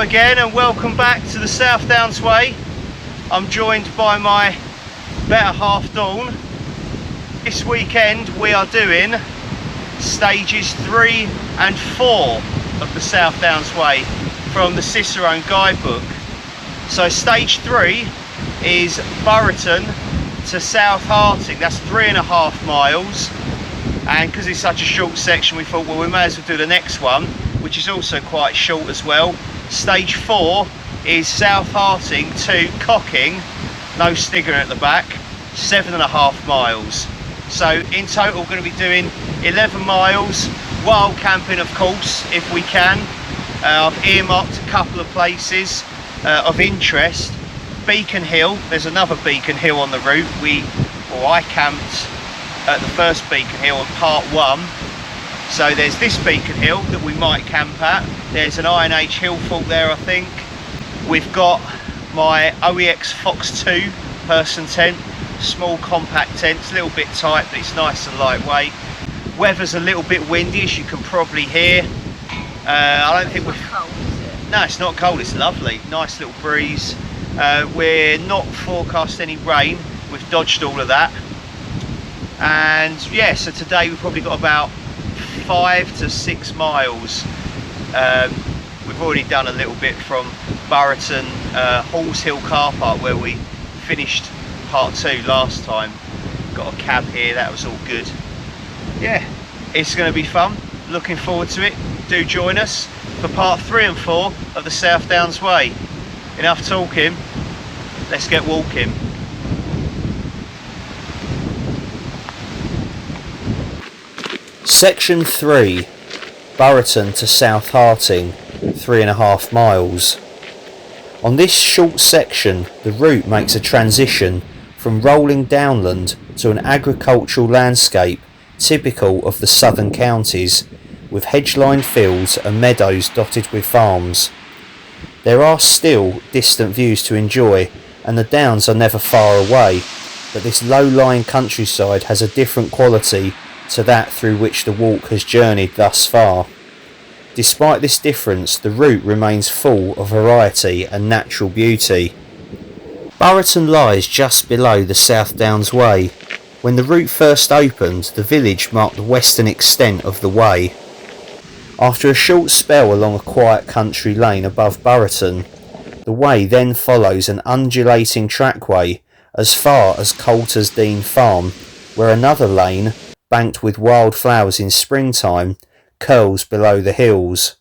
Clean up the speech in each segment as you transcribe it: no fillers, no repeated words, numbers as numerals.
again and welcome back to the South Downs Way. I'm joined by my better half Dawn. This weekend we are doing stages 3 and 4 of the South Downs Way from the Cicerone guidebook. So stage 3 is Buriton to South Harting. That's 3.5 miles, and because it's such a short section we thought, well, we may as well do the next one, which is also quite short as well. Stage 4 is South Harting to Cocking, no Stigger at the back, 7.5 miles. So in total we're going to be doing 11 miles, wild camping of course if we can. I've earmarked a couple of places of interest. Beacon Hill, there's another Beacon Hill on the route. I camped at the first Beacon Hill on part 1. So there's this Beacon Hill that we might camp at. There's an I&H hill fault there, I think. We've got my OEX Phoxx 2 person tent, small compact tent. It's a little bit tight, but it's nice and lightweight. Weather's a little bit windy, as you can probably hear. I don't think we're cold, is it? No, it's not cold. It's lovely, nice little breeze. We're not forecast any rain. We've dodged all of that. And yeah, so today we've probably got about 5 to 6 miles. We've already done a little bit from Buriton Halls Hill car park where we finished part 2 last time. Got a cab here, that was all good. Yeah, it's going to be fun, looking forward to it. Do join us for part 3 and 4 of the South Downs Way. Enough talking, let's get walking. Section 3, Buriton to South Harting, 3.5 miles. On this short section, the route makes a transition from rolling downland to an agricultural landscape typical of the southern counties, with hedge-lined fields and meadows dotted with farms. There are still distant views to enjoy, and the downs are never far away, but this low-lying countryside has a different quality to that through which the walk has journeyed thus far. Despite this difference, the route remains full of variety and natural beauty. Buriton lies just below the South Downs Way. When the route first opened, the village marked the western extent of the way. After a short spell along a quiet country lane above Buriton, the way then follows an undulating trackway as far as Coultersdean Farm, where another lane, banked with wildflowers in springtime, curls below the hills.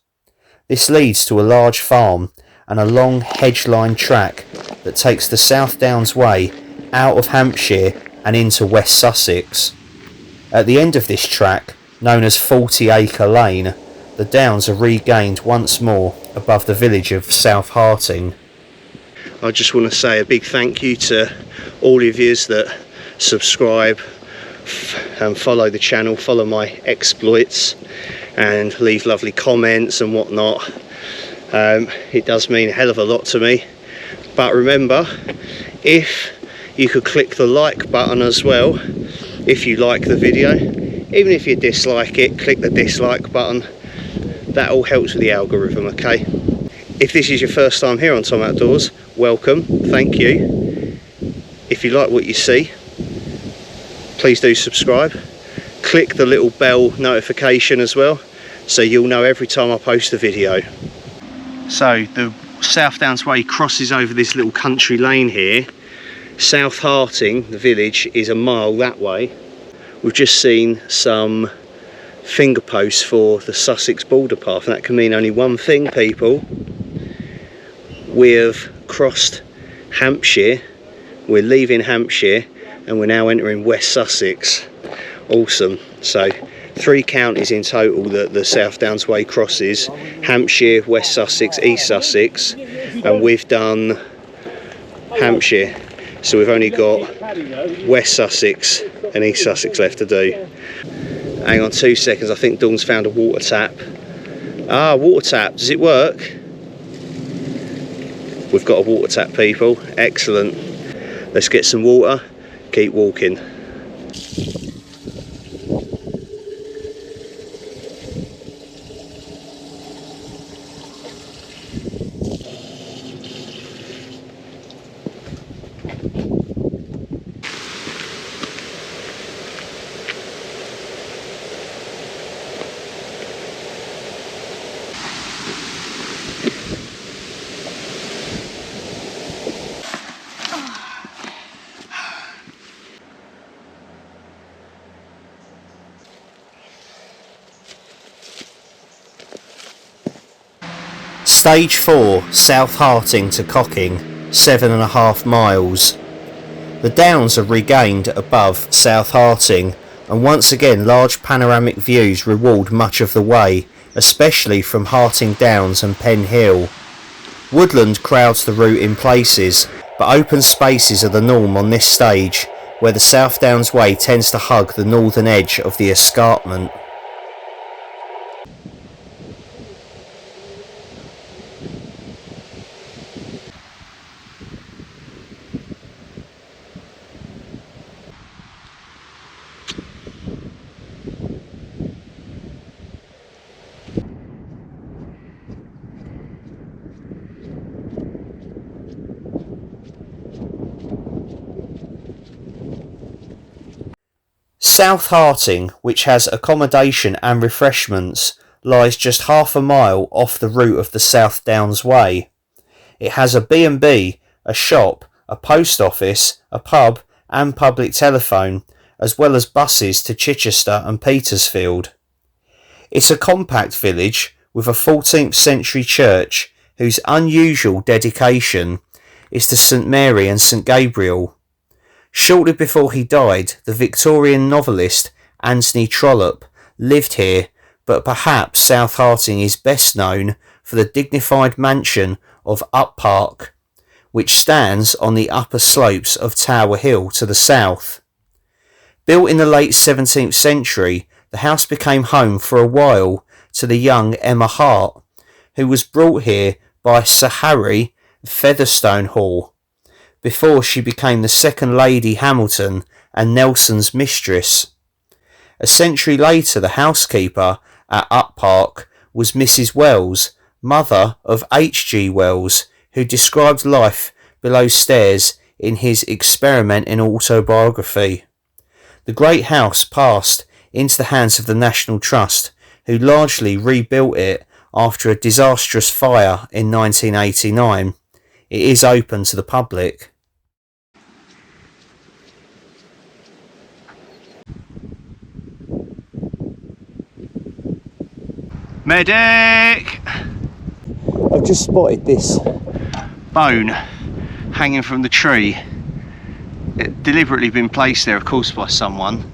This leads to a large farm and a long hedge-lined track that takes the South Downs Way out of Hampshire and into West Sussex. At the end of this track, known as 40 Acre Lane, the downs are regained once more above the village of South Harting. I just want to say a big thank you to all of you that subscribe and follow the channel, follow my exploits and leave lovely comments and whatnot. It does mean a hell of a lot to me. But remember, if you could click the like button as well if you like the video, even if you dislike it, click the dislike button. That all helps with the algorithm, okay? If this is your first time here on Tom Outdoors, welcome, thank you. If you like what you see, please do subscribe. Click the little bell notification as well, so you'll know every time I post a video. So the South Downs Way crosses over this little country lane here. South Harting, the village, is a mile that way. We've just seen some finger posts for the Sussex border path, and that can mean only one thing, people. We have crossed Hampshire, we're leaving Hampshire, and we're now entering West Sussex. Awesome. So 3 counties in total that the South Downs Way crosses: Hampshire, West Sussex, East Sussex, and we've done Hampshire, so we've only got West Sussex and East Sussex left to do. Hang on 2 seconds, I think Dawn's found a water tap. Ah, water tap, does it work? We've got a water tap, people, excellent. Let's get some water, keep walking. Stage 4, South Harting to Cocking, 7.5 miles. The downs are regained above South Harting, and once again large panoramic views reward much of the way, especially from Harting Downs and Pen Hill. Woodland crowds the route in places, but open spaces are the norm on this stage, where the South Downs Way tends to hug the northern edge of the escarpment. South Harting, which has accommodation and refreshments, lies just half a mile off the route of the South Downs Way. It has a B&B, a shop, a post office, a pub and public telephone, as well as buses to Chichester and Petersfield. It's a compact village with a 14th century church whose unusual dedication is to St Mary and St Gabriel. Shortly before he died, the Victorian novelist Anthony Trollope lived here, but perhaps South Harting is best known for the dignified mansion of Up Park, which stands on the upper slopes of Tower Hill to the south. Built in the late 17th century, the house became home for a while to the young Emma Hart, who was brought here by Sir Harry Featherstone Hall, before she became the second Lady Hamilton and Nelson's mistress. A century later, the housekeeper at Up Park was Mrs. Wells, mother of H.G. Wells, who described life below stairs in his experimental autobiography. The great house passed into the hands of the National Trust, who largely rebuilt it after a disastrous fire in 1989. It is open to the public. Medic! I've just spotted this bone hanging from the tree. It deliberately been placed there, of course, by someone.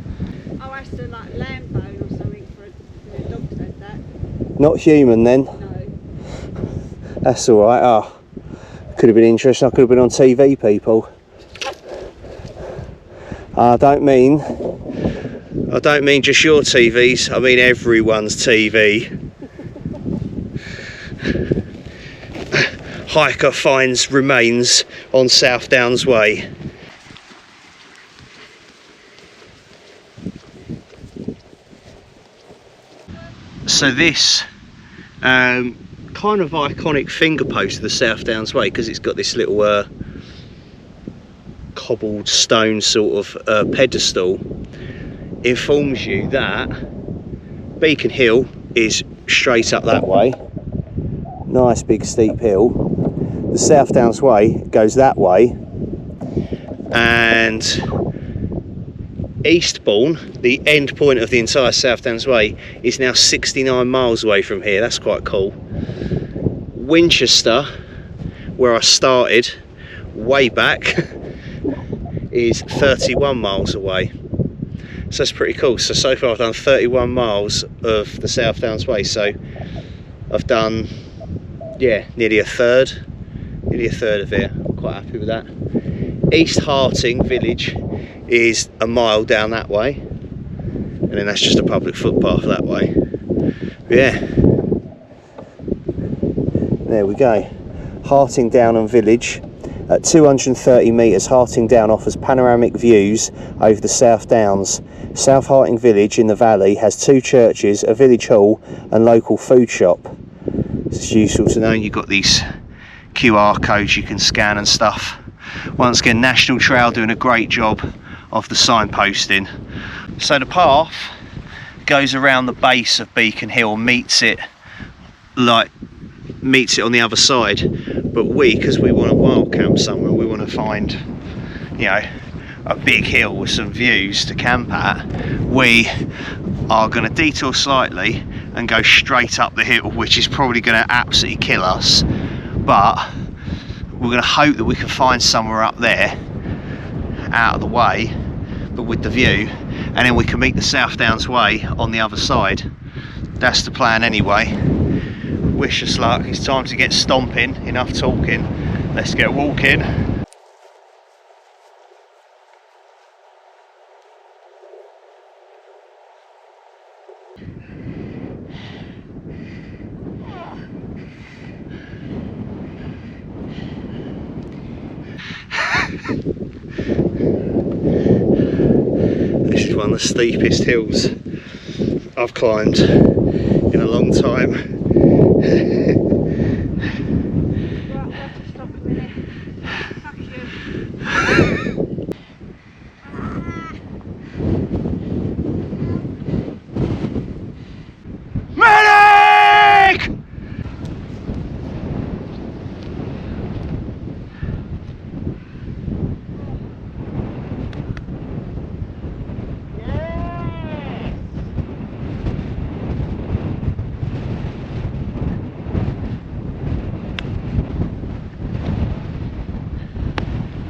Oh, that's the like lamb bone or something for the dog said that. Not human then? No. That's alright. Oh, could have been interesting. I could have been on TV, people. I don't mean just your TVs, I mean everyone's TV. Hiker finds remains on South Downs Way. So this kind of iconic finger post of the South Downs Way, because it's got this little cobbled stone sort of pedestal, informs you that Beacon Hill is straight up that way. Nice big steep hill. The South Downs Way goes that way, and Eastbourne, the end point of the entire South Downs Way, is now 69 miles away from here. That's quite cool. Winchester, where I started way back, is 31 miles away. So that's pretty cool. So far I've done 31 miles of the South Downs Way. So I've done, yeah, nearly a third of it. I'm quite happy with that. East Harting village is a mile down that way, and then that's just a public footpath that way. But yeah, there we go. Harting Down and village. At 230 metres, Harting Down offers panoramic views over the South Downs. South Harting village in the valley has two churches, a village hall and local food shop. It's useful to know. You've got these QR codes you can scan and stuff. Once again, National Trail doing a great job of the signposting. So the path goes around the base of Beacon Hill, meets it on the other side, but because we want to wild camp somewhere, we want to find, you know, a big hill with some views to camp at, we are going to detour slightly and go straight up the hill, which is probably going to absolutely kill us, but we're going to hope that we can find somewhere up there out of the way but with the view, and then we can meet the South Downs Way on the other side. That's the plan anyway. Wish us luck. It's time to get stomping. Enough talking, let's get walking. This is one of the steepest hills I've climbed in a long time. Right, we'll have to stop a minute. Fuck you. Medic!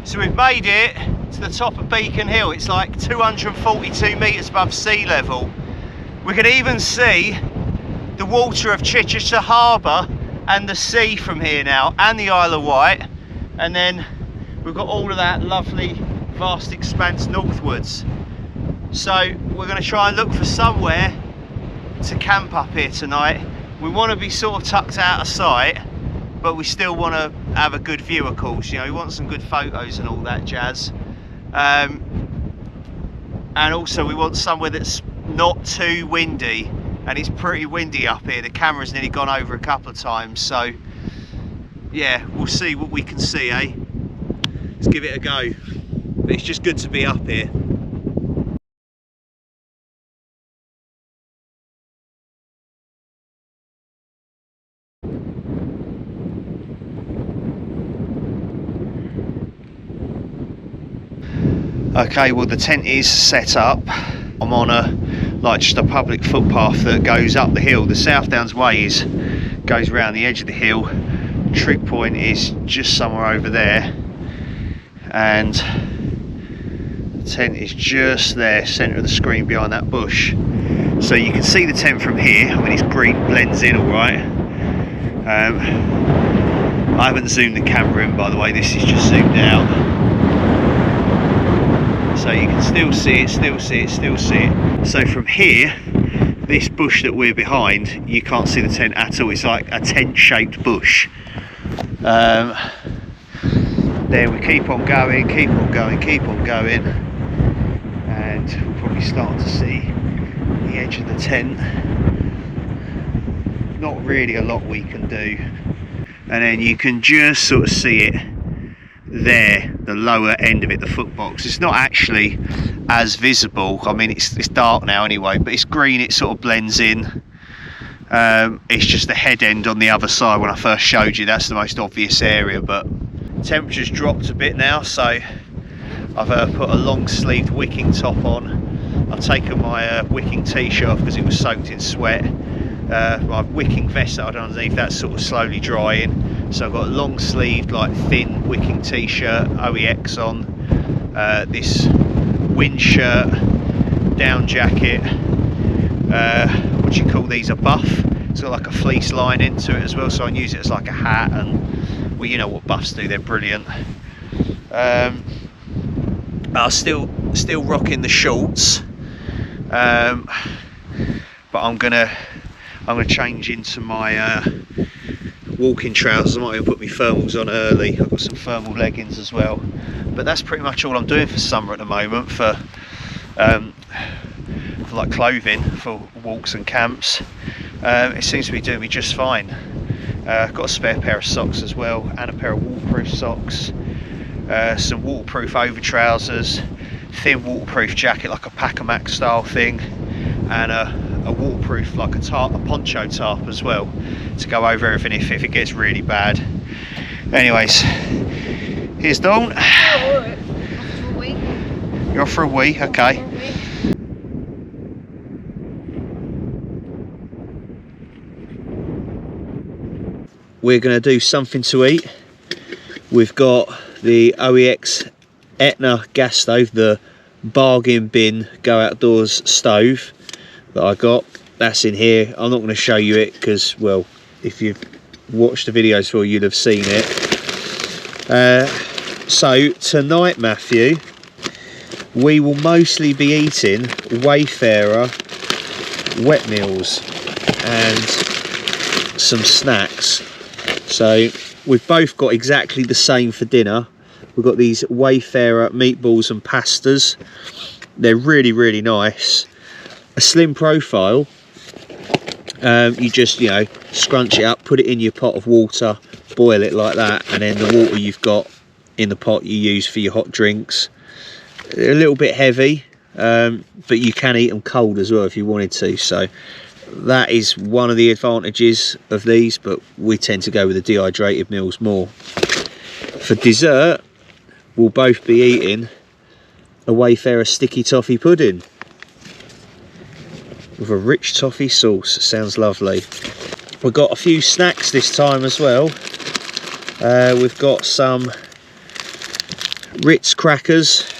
So we've made it to the top of Beacon Hill. It's like 242 metres above sea level. We can even see the water of Chichester Harbour and the sea from here now, and the Isle of Wight. And then we've got all of that lovely vast expanse northwards. So we're going to try and look for somewhere to camp up here tonight. We want to be sort of tucked out of sight, but we still want to have a good view, of course. You know, we want some good photos and all that jazz. And also we want somewhere that's not too windy, and it's pretty windy up here. The camera's nearly gone over a couple of times, so yeah, we'll see what we can see, eh? Let's give it a go. But it's just good to be up here. Okay, well the tent is set up. I'm on just a public footpath that goes up the hill. The South Downs Way goes around the edge of the hill. Trig point is just somewhere over there, and the tent is just there, centre of the screen behind that bush. So you can see the tent from here. I mean, it's green, blends in all right. I haven't zoomed the camera in, by the way. This is just zoomed out. So you can still see it, still see it, still see it. So from here, this bush that we're behind, you can't see the tent at all. It's like a tent-shaped bush. Then we keep on going, keep on going, keep on going, and we'll probably start to see the edge of the tent. Not really a lot we can do. And then you can just sort of see it there, the lower end of it, the footbox. It's not actually as visible. I mean, it's dark now anyway, but it's green, it sort of blends in. It's just the head end on the other side. When I first showed you, that's the most obvious area, but temperature's dropped a bit now, so I've put a long sleeved wicking top on. I've taken my wicking t-shirt off because it was soaked in sweat. My wicking vest that I had underneath, that's sort of slowly drying. So I've got a long sleeved, like thin wicking t-shirt, OEX on, this wind shirt, down jacket, what do you call these, a buff. It's got like a fleece line into it as well, so I can use it as like a hat, and well, you know what buffs do, they're brilliant. I'm still rocking the shorts, but I'm gonna change into my walking trousers. I might even put my thermals on early. I've got some thermal leggings as well. But that's pretty much all I'm doing for summer at the moment, for like clothing for walks and camps. It seems to be doing me just fine. I've got a spare pair of socks as well, and a pair of waterproof socks, some waterproof over trousers, thin waterproof jacket like a Pacamac style thing, and a waterproof, like a poncho tarp as well, to go over everything if it gets really bad. Anyways, here's Dawn. You're off for a week, okay. we're going to do something to eat. We've got the OEX Etna gas stove, the bargain bin go outdoors stove that I got. That's in here. I'm not going to show you it because, well, if you've watched the videos before, you'd have seen it. So tonight, Matthew, we will mostly be eating Wayfarer wet meals and some snacks. So we've both got exactly the same for dinner. We've got these Wayfarer meatballs and pastas. They're really, really nice. A slim profile. You just, you know, scrunch it up, put it in your pot of water, boil it like that, and then the water you've got in the pot you use for your hot drinks. They're a little bit heavy, but you can eat them cold as well if you wanted to. So that is one of the advantages of these, but we tend to go with the dehydrated meals more. For dessert, we'll both be eating a Wayfarer sticky toffee pudding with a rich toffee sauce. Sounds lovely. We've got a few snacks this time as well. We've got some Ritz crackers,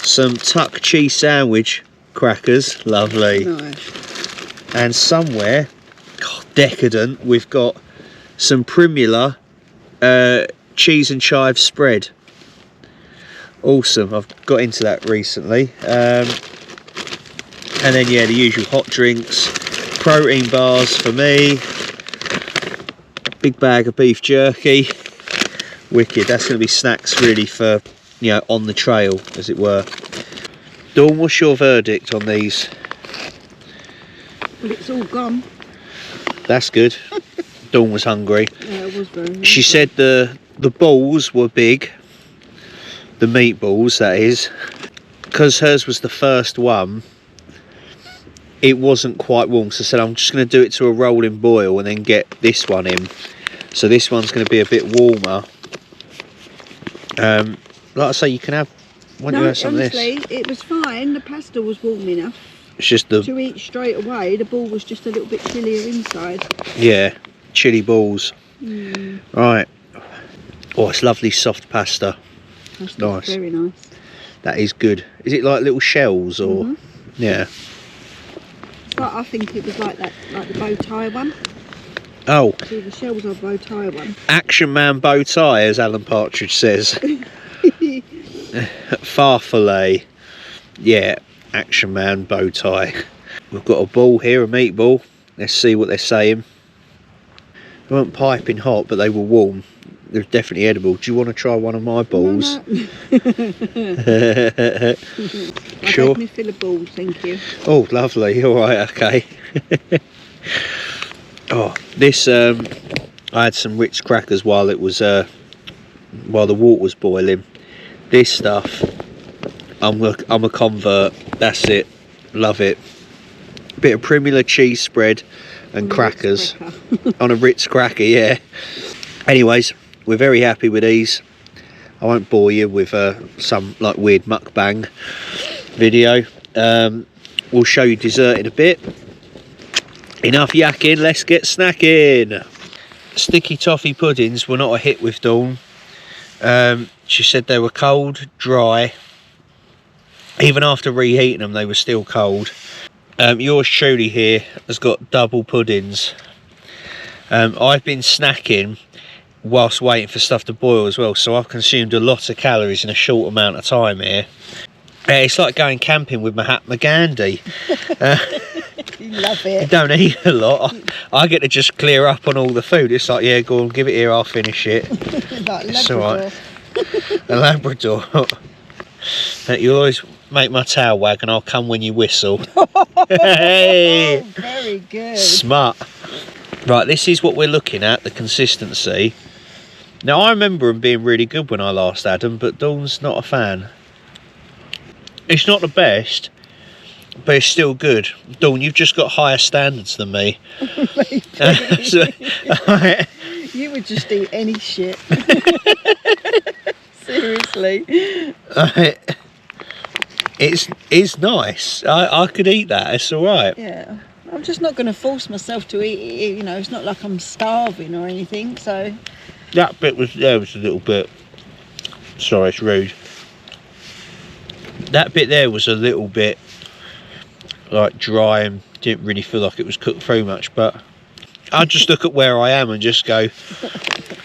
some Tuck cheese sandwich crackers, lovely. Nice. And somewhere, God, decadent, we've got some Primula cheese and chive spread. Awesome, I've got into that recently. And then, yeah, the usual hot drinks, protein bars for me, big bag of beef jerky. Wicked. That's going to be snacks really for, you know, on the trail, as it were. Dawn, what's your verdict on these? Well, it's all gone. That's good. Dawn was hungry. Yeah, it was very hungry. She said the balls were big, the meatballs, that is, because hers was the first one. It wasn't quite warm, so I said I'm just going to do it to a rolling boil and then get this one in. So this one's going to be a bit warmer. Like I say, you can have. Why don't you have some honestly, of this? it was fine. The pasta was warm enough It's just the to eat straight away. The ball was just a little bit chillier inside. yeah, chili balls. Mm. Right. Oh, it's lovely soft pasta. Pasta's Nice. Very nice. That is good. Is it like little shells or? Mhm. Yeah. But I think it was like that, like the bow tie one. Oh, See, the shells are bow tie one. Action Man bow tie, as Alan Partridge says. Farfalle. Yeah, Action Man bow tie. We've got a ball here, a meatball. Let's see what they're saying. They weren't piping hot, but they were warm. They're definitely edible. Do you want to try one of my balls? No. Sure. I've had me fill of balls, thank you. Oh, lovely. All right, okay. Oh, this I had some Ritz crackers while it was while the water was boiling. This stuff, I'm a convert. That's it. Love it. Bit of Primula cheese spread and crackers on a Ritz cracker. Yeah. Anyways, we're very happy with these. I won't bore you with some like weird mukbang video. We'll show you dessert in a bit. Enough yakking, let's get snacking. Sticky toffee puddings were not a hit with Dawn. She said they were cold, dry. Even after reheating them, they were still cold. Yours truly here has got double puddings. I've been snacking whilst waiting for stuff to boil as well, so I've consumed a lot of calories in a short amount of time here. It's like going camping with Mahatma Gandhi. You love it. You don't eat a lot. I get to just clear up on all the food. It's like, yeah, go on, give it here, I'll finish it. Like It's alright. A Labrador. You'll always make my tail wag and I'll come when you whistle. Hey! Oh, very good. Smart. Right, this is what we're looking at, the consistency. Now, I remember them being really good when I last had them, but Dawn's not a fan. It's not the best, but it's still good. Dawn, you've just got higher standards than me. You would just eat any shit. Seriously. It's nice. I could eat that. It's all right. Yeah. I'm just not going to force myself to eat it, you know, it's not like I'm starving or anything, so... That bit was, there was a little bit, sorry it's rude, that bit there was a little bit like dry and didn't really feel like it was cooked through much, but I just look at where I am and just go,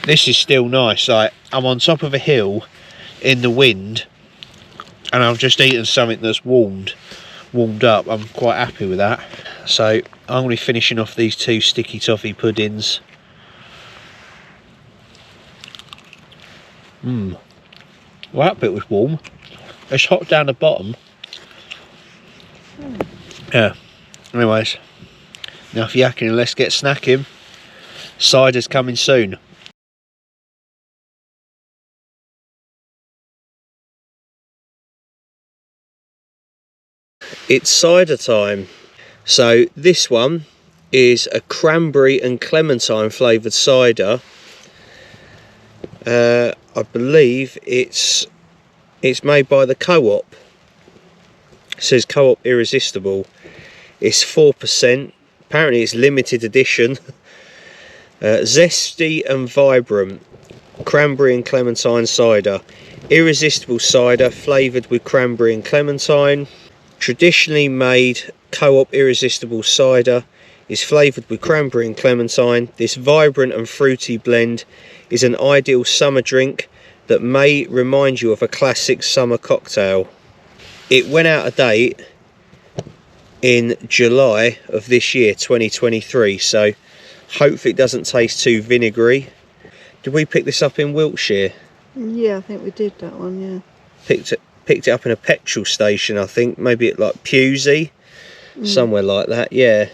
this is still nice. Like, I'm on top of a hill in the wind and I've just eaten something that's warmed up. I'm quite happy with that. So I'm going to be finishing off these 2 sticky toffee puddings. Well, that bit was warm. It's hot down the bottom. Yeah. Anyways, enough yakking and let's get snacking. Cider's coming soon. It's cider time. So this one is a cranberry and clementine flavoured cider. I believe it's made by the Co-op. It says Co-op Irresistible. It's 4%. Apparently it's limited edition. Zesty and vibrant cranberry and clementine cider. Irresistible cider flavoured with cranberry and clementine. Traditionally made Co-op Irresistible cider is flavoured with cranberry and clementine. This vibrant and fruity blend is an ideal summer drink that may remind you of a classic summer cocktail. It went out of date in July of this year, 2023, so hopefully it doesn't taste too vinegary. Did we pick this up in Wiltshire? Yeah, I think we did that one, yeah. Picked it up in a petrol station, I think, maybe at like Pewsey, somewhere like that, yeah.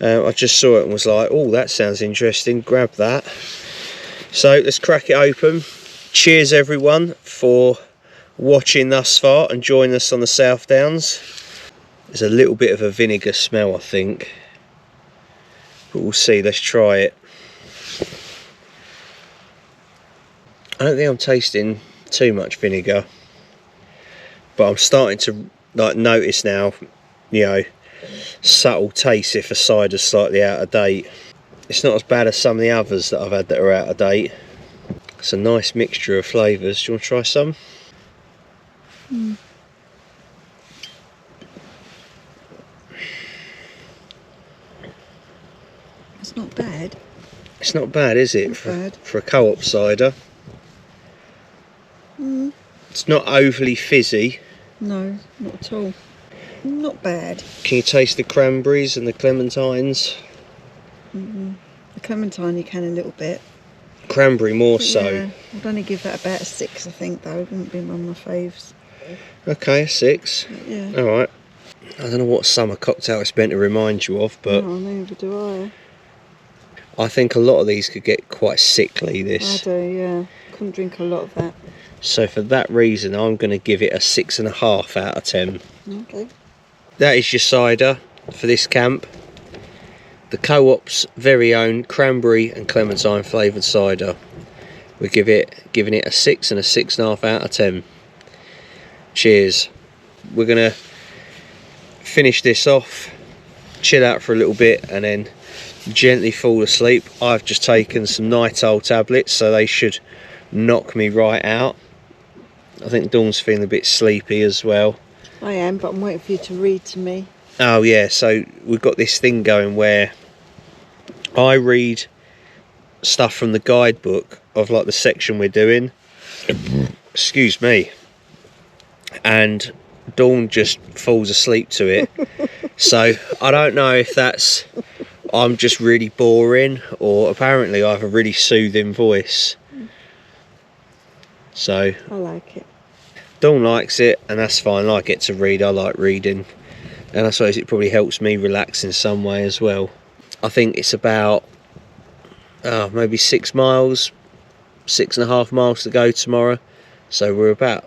I just saw it and was like, oh, that sounds interesting, grab that. So let's crack it open. Cheers everyone for watching thus far and joining us on the South Downs. There's a little bit of a vinegar smell, I think, but we'll see. Let's try it. I don't think I'm tasting too much vinegar, but I'm starting to like notice now, you know, subtle taste if a cider's slightly out of date. It's not as bad as some of the others that I've had that are out of date. It's a nice mixture of flavours. Do you want to try some? It's not bad. It's not bad, is it, for a Co-op cider? It's not overly fizzy. No, not at all. Not bad. Can you taste the cranberries and the clementines? The clementine you can a little bit. Cranberry more But so. yeah, I'd only give that about a 6, I think, though. It wouldn't be one of my faves. Okay, a 6. But yeah. Alright. I don't know what summer cocktail it's meant to remind you of, but No, neither do I think a lot of these could get quite sickly, I this. do, yeah. Couldn't drink a lot of that. So for that reason, I'm going to give it a 6.5 out of 10. Okay. That is your cider for this camp. The Co-op's very own cranberry and clementine flavoured cider. We're giving it a 6 and a 6.5 out of 10. Cheers. We're going to finish this off, chill out for a little bit, and then gently fall asleep. I've just taken some Nitol tablets, so they should knock me right out. I think Dawn's feeling a bit sleepy as well. I am, but I'm waiting for you to read to me. Oh yeah, so we've got this thing going where I read stuff from the guidebook of like the section we're doing. Excuse me. And Dawn just falls asleep to it. So I don't know if that's I'm just really boring, or apparently I have a really soothing voice. So I like it. Dawn likes it, and that's fine. I get to read. I like reading, and I suppose it probably helps me relax in some way as well. I think it's about maybe 6 miles, 6.5 miles to go tomorrow. So we're about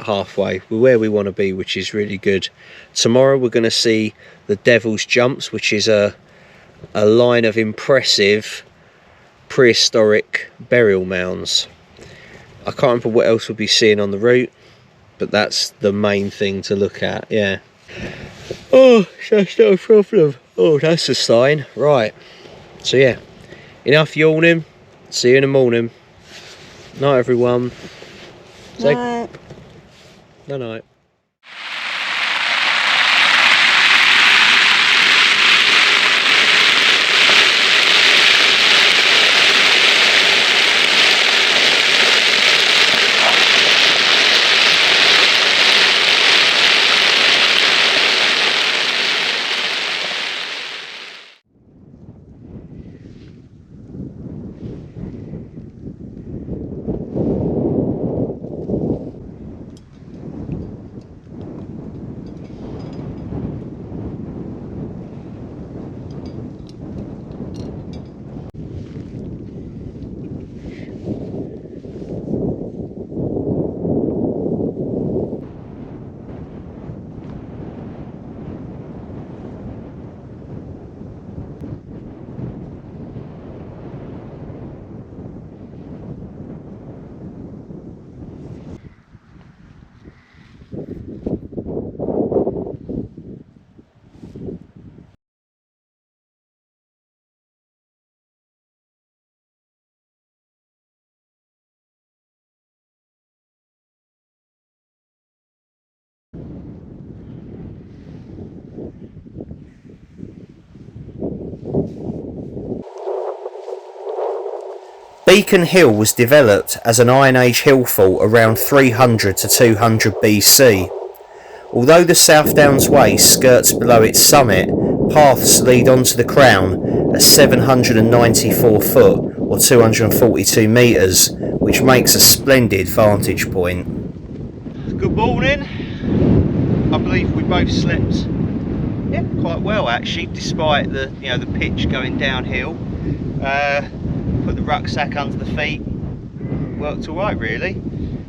halfway. We're where we want to be, which is really good. Tomorrow we're going to see the Devil's Jumps, which is a line of impressive prehistoric burial mounds. I can't remember what else we'll be seeing on the route, but that's the main thing to look at, yeah. Oh, that's no problem. Oh, that's a sign. Right. So yeah, enough yawning. See you in the morning. Night, everyone. Night. Night. Beacon Hill was developed as an Iron Age hill fort around 300 to 200 BC. Although the South Downs Way skirts below its summit, paths lead onto the crown at 794 foot or 242 metres, which makes a splendid vantage point. Good morning. I believe we both slept quite well actually, despite the the pitch going downhill. Put the rucksack under the feet. Worked all right really.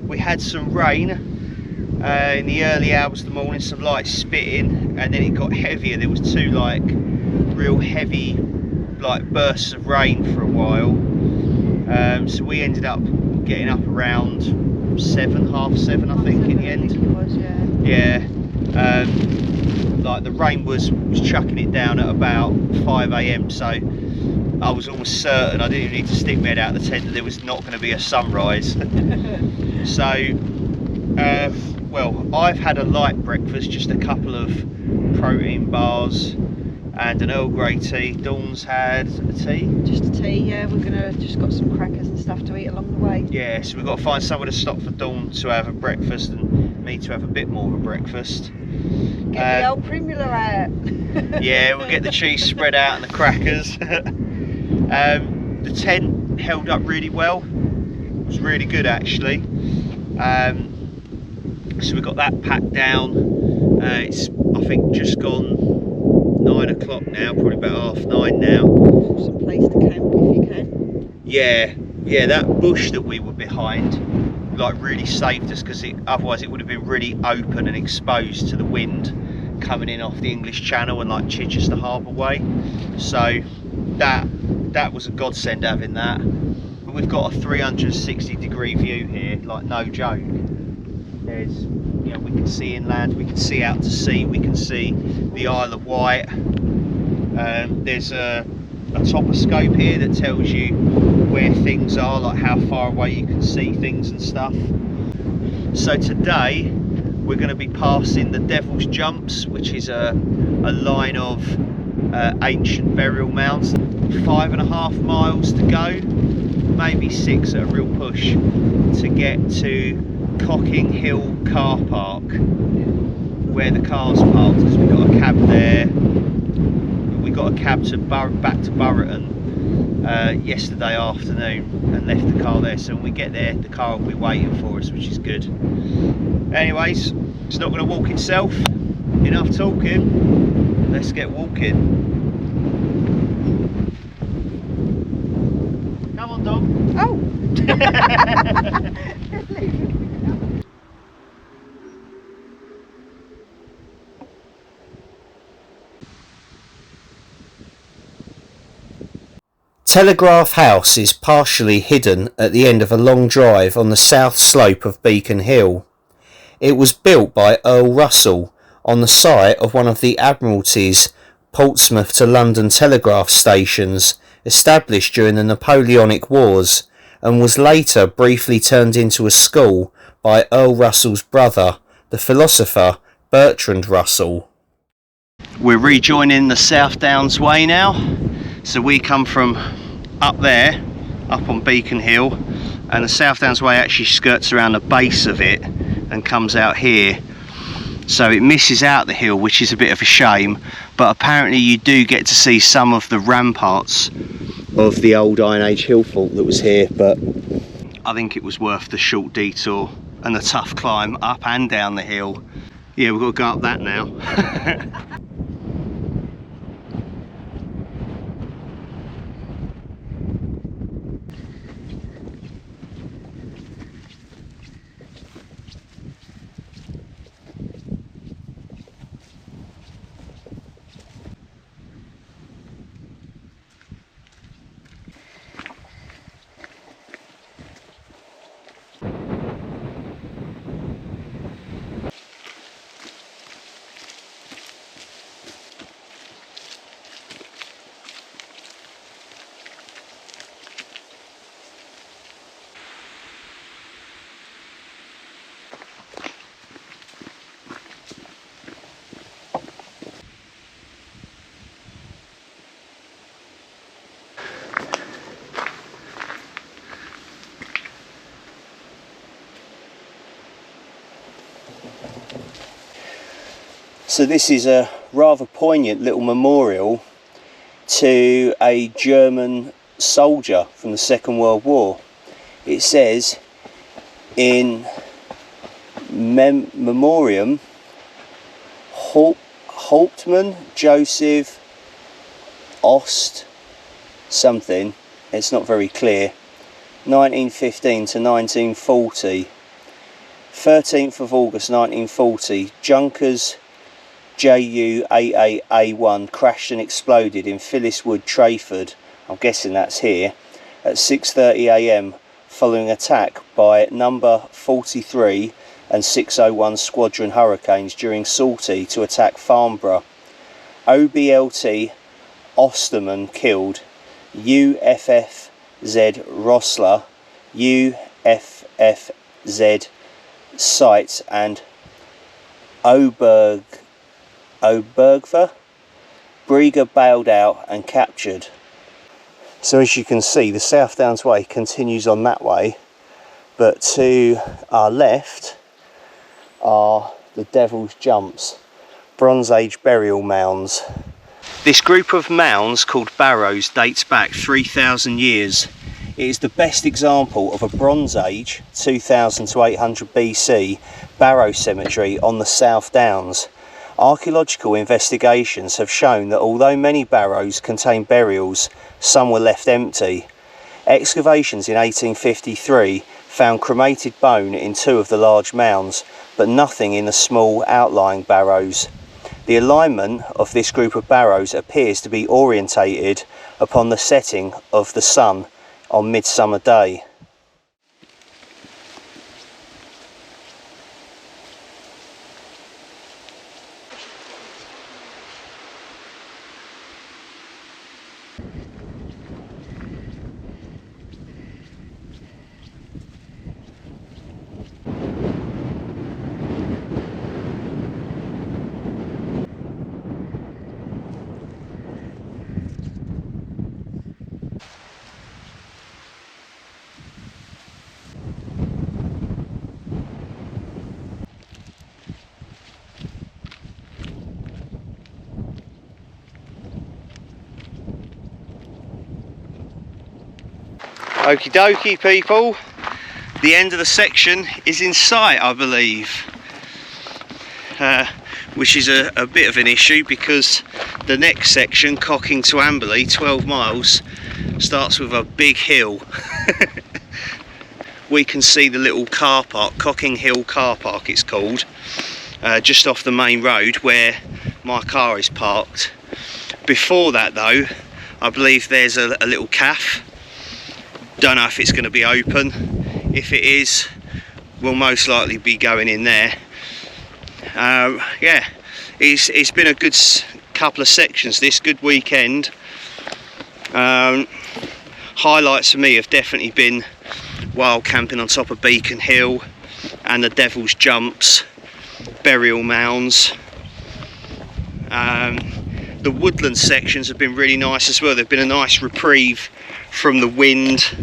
We had some rain in the early hours of the morning, some light spitting, and then it got heavier. There was two like real heavy like bursts of rain for a while. So we ended up getting up around half seven I think in the end. It was, yeah. Like the rain was chucking it down at about 5 AM, so I was almost certain, I didn't even need to stick my head out of the tent, that there was not going to be a sunrise. So well, I've had a light breakfast, just a couple of protein bars and an Earl Grey tea. Dawn's had a tea? Just a tea, yeah. We're gonna just got some crackers and stuff to eat along the way. Yeah, so we've got to find somewhere to stop for Dawn to have a breakfast and me to have a bit more of a breakfast. Get the old Primula out. Yeah, we'll get the cheese spread out and the crackers. The tent held up really well. It was really good actually. So we got that packed down. It's I think just gone 9 o'clock now, probably about 9:30 now. Some place to camp if you can. Yeah, that bush that we were behind like really saved us, because otherwise it would have been really open and exposed to the wind coming in off the English Channel and like Chichester Harbour way. So that was a godsend having that. We've got a 360-degree view here, like no joke. There's, we can see inland, we can see out to sea, we can see the Isle of Wight. There's a toposcope here that tells you where things are, like how far away you can see things and stuff. So today we're going to be passing the Devil's Jumps, which is a line of ancient burial mounds. 5.5 miles to go, maybe 6 at a real push, to get to Cocking Hill car park, where the car's parked, because we got a cab there. We got a cab to back to Buriton yesterday afternoon and left the car there, so when we get there the car will be waiting for us, which is good. Anyways, it's not going to walk itself. Enough talking, let's get walking. Come on, dog. Oh! Telegraph House is partially hidden at the end of a long drive on the south slope of Beacon Hill. It was built by Earl Russell on the site of one of the Admiralty's Portsmouth to London telegraph stations established during the Napoleonic Wars, and was later briefly turned into a school by Earl Russell's brother, the philosopher Bertrand Russell. We're rejoining the South Downs Way now, so we come from up there, up on Beacon Hill, and the South Downs Way actually skirts around the base of it and comes out here, so it misses out the hill, which is a bit of a shame, but apparently you do get to see some of the ramparts of the old Iron Age hill fort that was here. But I think it was worth the short detour and the tough climb up and down the hill. Yeah, we've got to go up that now. So this is a rather poignant little memorial to a German soldier from the Second World War. It says in memoriam Hauptmann Joseph Ost something, it's not very clear, 1915 to 1940, 13th of August 1940, Junkers JU88A1 crashed and exploded in Phylliswood, Traford, I'm guessing that's here, at 6:30 AM following attack by number 43 and 601 Squadron Hurricanes during sortie to attack Farnborough. OBLT Osterman killed, UFFZ Rossler, UFFZ Sites and Obergver. Brieger bailed out and captured. So as you can see, the South Downs Way continues on that way, but to our left are the Devil's Jumps, Bronze Age burial mounds. This group of mounds called barrows dates back 3,000 years. It is the best example of a Bronze Age 2000 to 800 BC barrow cemetery on the South Downs. Archaeological investigations have shown that although many barrows contain burials, some were left empty. Excavations in 1853 found cremated bone in 2 of the large mounds, but nothing in the small outlying barrows. The alignment of this group of barrows appears to be orientated upon the setting of the sun on Midsummer Day. Okie dokie people, the end of the section is in sight, I believe, which is a bit of an issue because the next section, Cocking to Amberley, 12 miles, starts with a big hill. We can see the little car park, Cocking Hill car park it's called, just off the main road where my car is parked. Before that though, I believe there's a little cafe. Don't know if it's going to be open. If it is, we'll most likely be going in there. Yeah, it's been a good couple of sections this good weekend. Highlights for me have definitely been wild camping on top of Beacon Hill and the Devil's Jumps, burial mounds. The woodland sections have been really nice as well. They've been a nice reprieve from the wind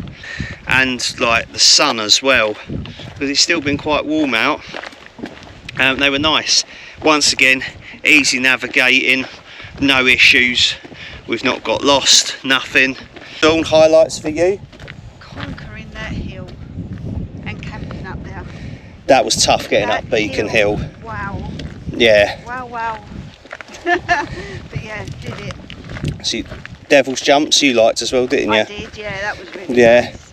and like the sun as well, because it's still been quite warm out. They were nice. Once again, easy navigating, no issues. We've not got lost, nothing. Dawn, highlights for you? Conquering that hill and camping up there. That was tough getting That up Beacon Hill. Wow. Yeah. Wow. But yeah, did it. See, Devil's Jumps you liked as well, didn't you? I did, yeah, that was really Yeah. nice.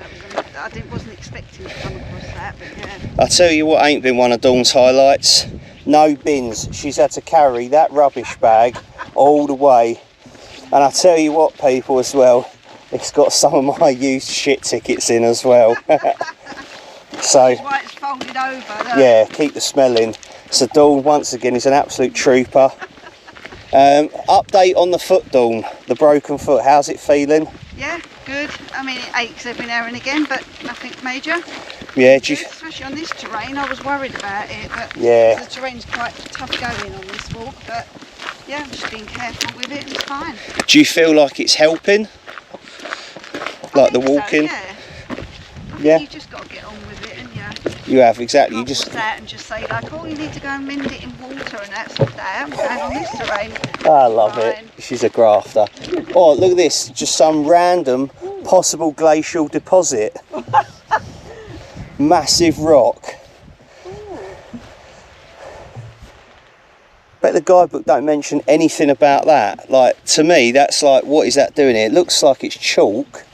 I wasn't expecting to come across that, but yeah. I'll tell you what ain't been one of Dawn's highlights. No bins. She's had to carry that rubbish bag all the way. And I'll tell you what, people, as well, it's got some of my used shit tickets in as well. So, That's why it's folded over. Look. yeah, keep the smell in. So Dawn, once again, is an absolute trooper. Update on the foot, Dawn. The broken foot, how's it feeling? Yeah, good. I mean, it aches every now and again, but nothing major. Yeah, do you... Especially on this terrain, I was worried about it, but Yeah. the terrain's quite tough going on this walk, but yeah, I'm just being careful with it and it's fine. Do you feel like it's helping? Like the walking? So, yeah. Yeah. You just got to get on with it, and You have, exactly. You can't just... pause out and just say like, oh, you need to go and mend it in water and that's all that. I'm going on this terrain. I love it. Fine. She's a grafter. Oh, look at this. Just some random possible glacial deposit. Massive rock. Bet the guidebook don't mention anything about that. Like, to me, that's like, what is that doing here? It looks like it's chalk.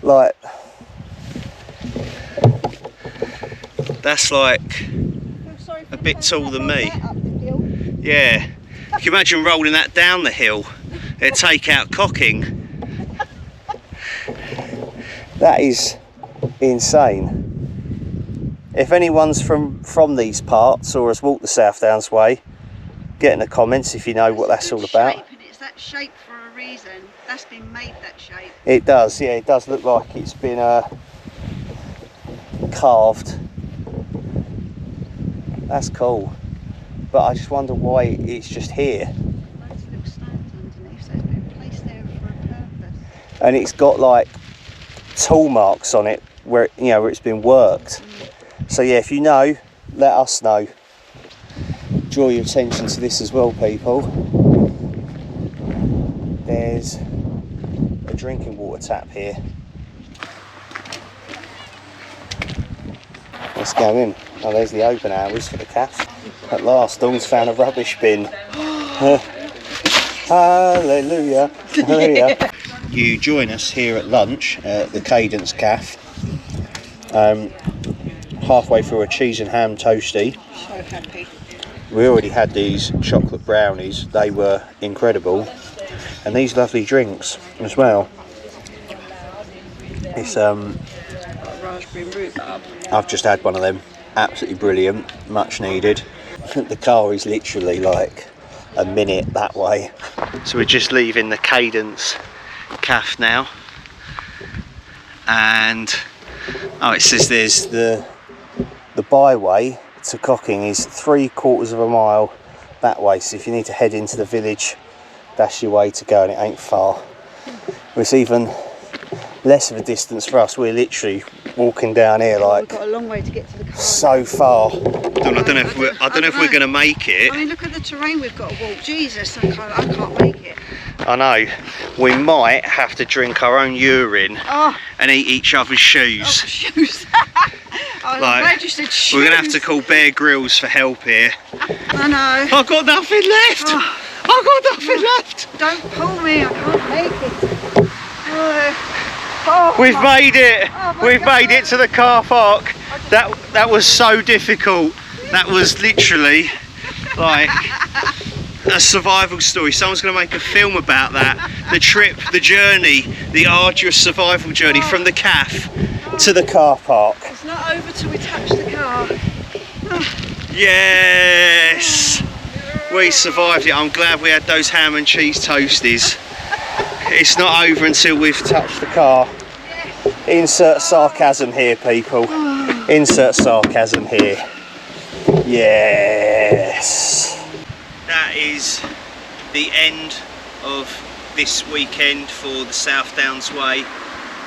Like, that's like a bit taller than me. Yeah. You can imagine rolling that down the hill. It'd take out Cocking. That is insane. If anyone's from these parts or has walked the South Downs Way, get in the comments if you know what that's all about. Shape, and it's that shape for a reason. That's been made that shape. It does, yeah, it does look like it's been carved. That's cool. But I just wonder why it's just here. Loads of little stones underneath, so it's been placed there for a purpose. And it's got like tool marks on it where where it's been worked. So yeah, if you know, let us know. Draw your attention to this as well, people. There's a drinking water tap here. Let's go in. Oh, there's the open hours for the cafe. At last, Dawn's found a rubbish bin. Hallelujah. Hallelujah. You join us here at lunch at the Cadence Cafe. Halfway through a cheese and ham toasty. So happy. We already had these chocolate brownies. They were incredible. And these lovely drinks as well. It's Raspberry rhubarb. I've just had one of them. Absolutely brilliant, much needed. The car is literally like a minute that way. So we're just leaving the Cadence Cafe now. And it says there's the byway to Cocking is 3/4 of a mile that way. So if you need to head into the village, that's your way to go, and it ain't far. It's even less of a distance for us. We're literally walking down here like We've got a long way to get to the car. so far. I don't know if we're going to make it. I mean, look at the terrain we've got to walk. Jesus, I can't make it. I know. We might have to drink our own urine Oh, and eat each other's shoes. shoes. I'm glad you said shoes. We're going to have to call Bear Grylls for help here. I know. I've got nothing left. Oh. I've got nothing left. Don't pull me, I can't make it. Oh, We've made it. Oh my We've God. made it to the car park. That was so difficult. That was literally like a survival story. Someone's going to make a film about that. The trip, the journey, the arduous survival journey from the cafe to the car park. It's not over till we touch the car. Yes. We survived it. I'm glad we had those ham and cheese toasties. It's not over until we've touched the car. Insert sarcasm here, people. Insert sarcasm here. Yes. That is the end of this weekend for the South Downs Way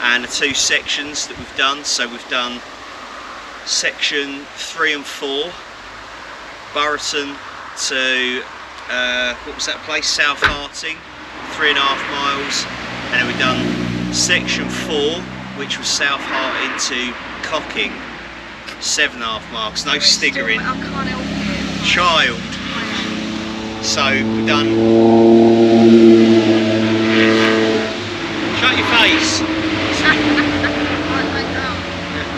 and the 2 sections that we've done. So we've done section 3 and 4, Buriton to what was that place? South Harting, 3.5 miles, and then we've done section 4, which was South Harting to Cocking, 7.5 miles. No stiggering. I can't help it. Child. So we've done. Shut your face.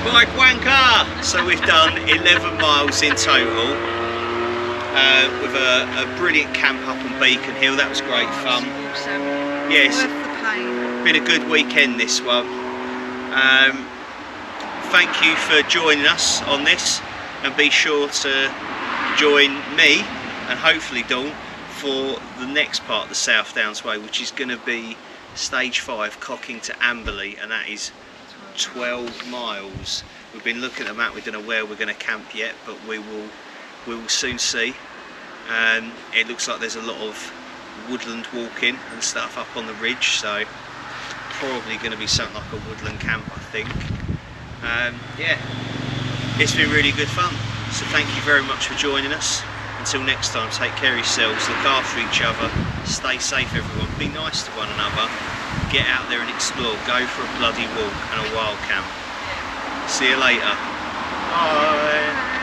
Bike wanker. So we've done 11 miles in total. With a brilliant camp up on Beacon Hill. That was great fun. Yes, Worth the pain. been a good weekend this one. Thank you for joining us on this, and be sure to join me and hopefully Dawn for the next part of the South Downs Way, which is going to be stage 5, Cocking to Amberley, and that is 12 miles. We've been looking at the map. We don't know where we're going to camp yet, but we will soon see. It looks like there's a lot of woodland walking and stuff up on the ridge, so probably going to be something like a woodland camp, I think. Yeah, it's been really good fun, so thank you very much for joining us. Until next time, take care of yourselves, look after each other, stay safe everyone, be nice to one another, get out there and explore, go for a bloody walk and a wild camp. See you later. Bye.